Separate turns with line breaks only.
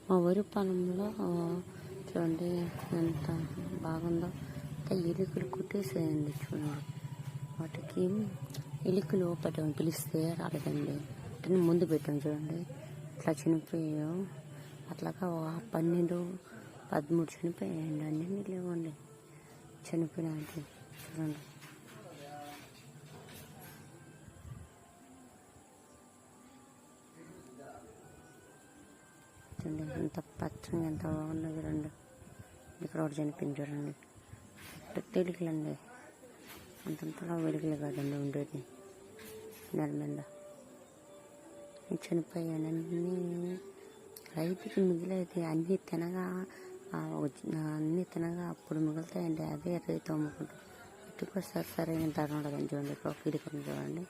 మా ఊరి పొలంలో చూడండి ఎంత బాగుందో. ఎలుకలు కుట్టేసేయండి చూడండి. వాటికి ఎలుకలు పిలిస్తే రాలేదండి. ముందు పెట్టాం చూడండి, ఇట్లా చనిపోయావు. అట్లాగా 12, 13 చనిపోయాయండి. అన్నీ లేవండి చనిపోయినాయి చూడండి. ఎంత పచ్చగా ఎంత బాగున్నది చూడండి. ఇక్కడ ఒకటి చనిపోయింది చూడండి. తేలికలండి, అంతంతలా వెలుగులు కాదండి ఉండేది నెల మీద. చనిపోయానన్నీ రైతుకి మిగిలేదు. అన్నీ తినగా అప్పుడు మిగులుతాయండి. అదే రైతు అమ్ముకుంటాం. ఇటుకు సరైన ధర ఉండదని చూడండి. ఇక్కడ ఒక ఇటుకని చూడండి.